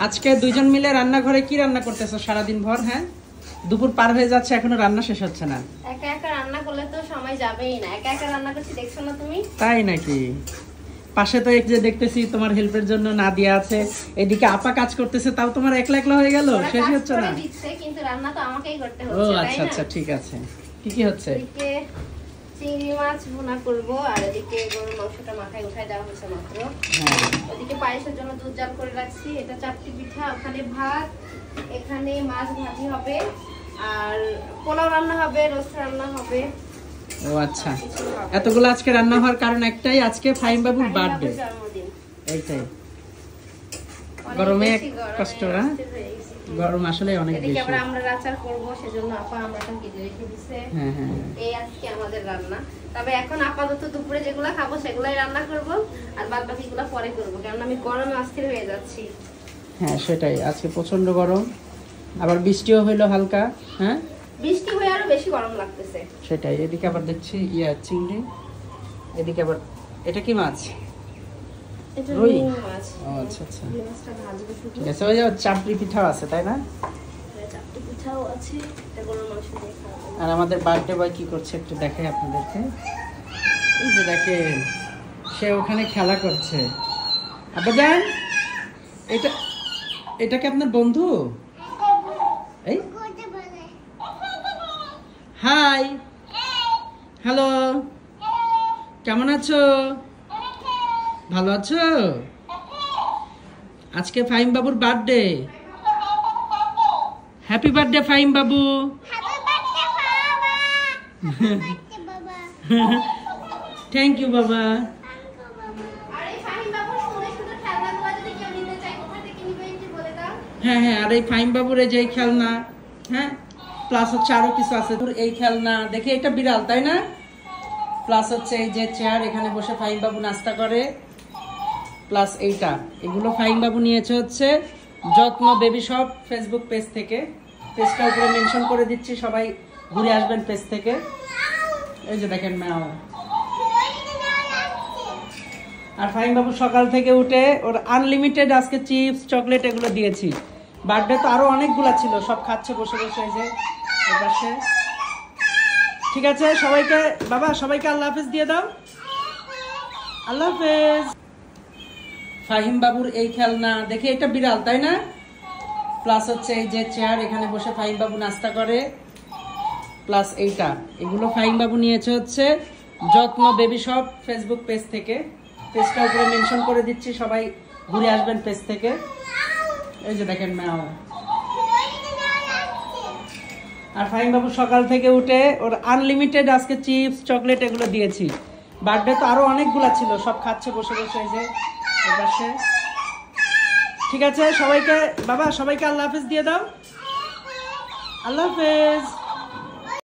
আজকে দুইজন মিলে রান্নাঘরে কি রান্না করতেছো সারাদিন ভর? হ্যাঁ, দুপুর পার হয়ে যাচ্ছে এখনো রান্না শেষ হচ্ছে না। একা একা রান্না করলে তো সময় যাবেই না। একা একা রান্না করছি, দেখছো না তুমি? তাই নাকি? পাশে তো এক যে দেখতেছি তোমার হেল্পের জন্য নাদিয়া আছে, এদিকে আপা কাজ করতেছে, তাও তোমার একলা একলা হয়ে গেল, শেষ হচ্ছে না। কিন্তু রান্না তো আমাকেই করতে ও হচ্ছে। আচ্ছা আচ্ছা, ঠিক আছে। কি কি হচ্ছে? এদিকে চিংড়ি মাছ ভুনা করব, আর এদিকে গরুর মাংসটা মাথায় উঠায় দেওয়া হয়েছে মাত্র। হ্যাঁ, ওদিকে পায়েসের জন্য দুধ জাল করে রাখছি। এটা চাপটি পিঠা, ওখানে ভাত, এখানে মাছ ভাজি হবে, আর পোলাও রান্না হবে, রোস্ট রান্না হবে। ও আচ্ছা, এতগুলো আজকে রান্না হওয়ার কারণ একটাই, আজকে ফাহিম বাবুর বার্থডে। এইটাই, গরমে কষ্ট না? গরম আসলে অনেক বেশি। এদিকে আমরা আচার করব, সেজন্য আপা আমরাটা কেটে রেখে দিয়েছে। হ্যাঁ হ্যাঁ, এই আজকে আমাদের রান্না। তবে এখন আপাতত দুপুরে যেগুলো খাবো সেগুলাই রান্না করব, আর বাদ বাকিগুলো পরে করব, কারণ আমি গরমে অস্থির হয়ে যাচ্ছি। হ্যাঁ সেটাই, আজকে প্রচন্ড গরম, আবার বৃষ্টিও হইলো হালকা। হ্যাঁ, বৃষ্টি হয়ে আরো বেশি গরম লাগতেছে। সেটাই। এদিকে আবার দেখছি চিংড়ি, এদিকে আবার এটা কি মাছ? এটা রুই মাছ। ও আচ্ছা আচ্ছা, রুই মাছটা ভাজবো শুধু। ঠিক আছে। ওই যে চাপড়ি পিঠাও আছে তাই না? চাপটি পিঠাও আছে, এটা গরুর মাংস দিয়ে খাবো। আর আমাদের বার্থডে বয় কি করছে একটু দেখাই আপনাদেরকে। এই যে দেখেন, সে ওখানে খেলা করছে। আব্বাজান, এটা কি আপনার বন্ধু? এই হাই, হ্যালো, কেমন আছো? ভালো আছো? আজকে ফাহিম বাবুর birthday. Happy birthday Fahim Babu. Thank you বাবা। হ্যাঁ হ্যাঁ, আর এই ফাহিম বাবুর এই যে খেলনা, হ্যাঁ, প্লাস হচ্ছে আরো কিছু আছে। এই খেলনা দেখে, এটা বিড়াল তাই না? প্লাস হচ্ছে এই যে চেয়ার, এখানে বসে ফাহিম বাবু নাস্তা করে, প্লাস এইটা, এগুলো ফাহিম বাবু নিয়েছে হচ্ছে যত্ন বেবি শপ ফেসবুক পেজ থেকে। পেজটা উপরে মেনশন করে দিচ্ছি, সবাই ঘুরে আসবেন পেজ থেকে। এই যে দেখেন ম্যাও। আর ফাহিম বাবু সকাল থেকে উঠে ওর আনলিমিটেড আজকে চিপস চকলেট এগুলো দিয়েছি। বার্থডে তো আরো অনেকগুলো ছিল, সব খাচ্ছে বসে বসে। এই যে এপাশে। ঠিক আছে, সবাইকে বাবা, সবাইকে আল্লাহ হাফেজ দিয়ে দাও। আল্লাহ হাফেজ। ফাহিম বাবুর এই খেলনা দেখে, এটা বিড়াল তাই না? প্লাস হচ্ছে এই যে চেয়ার, এখানে বসে ফাহিম বাবু নাস্তা করে, প্লাস এইটা, এগুলো ফাহিম বাবু নিয়েছে হচ্ছে যত্ন বেবি শপ ফেসবুক পেজ থেকে। পেজটা উপরে মেনশন করে দিচ্ছি, সবাই ঘুরে আসবেন পেজ থেকে। এই যে দেখেন ম্যাও। আর ফাহিম বাবু সকাল থেকে উঠে ওর আনলিমিটেড আজকে চিপস চকলেট এগুলো দিয়েছি। বার্থডে তো আরো অনেকগুলো ছিল, সব খাচ্ছে বসে বসে। এই যে এপাশে। ঠিক আছে, সবাইকে বাবা, সবাইকে আল্লাহ হাফেজ দিয়ে দাও। আল্লাহ হাফেজ।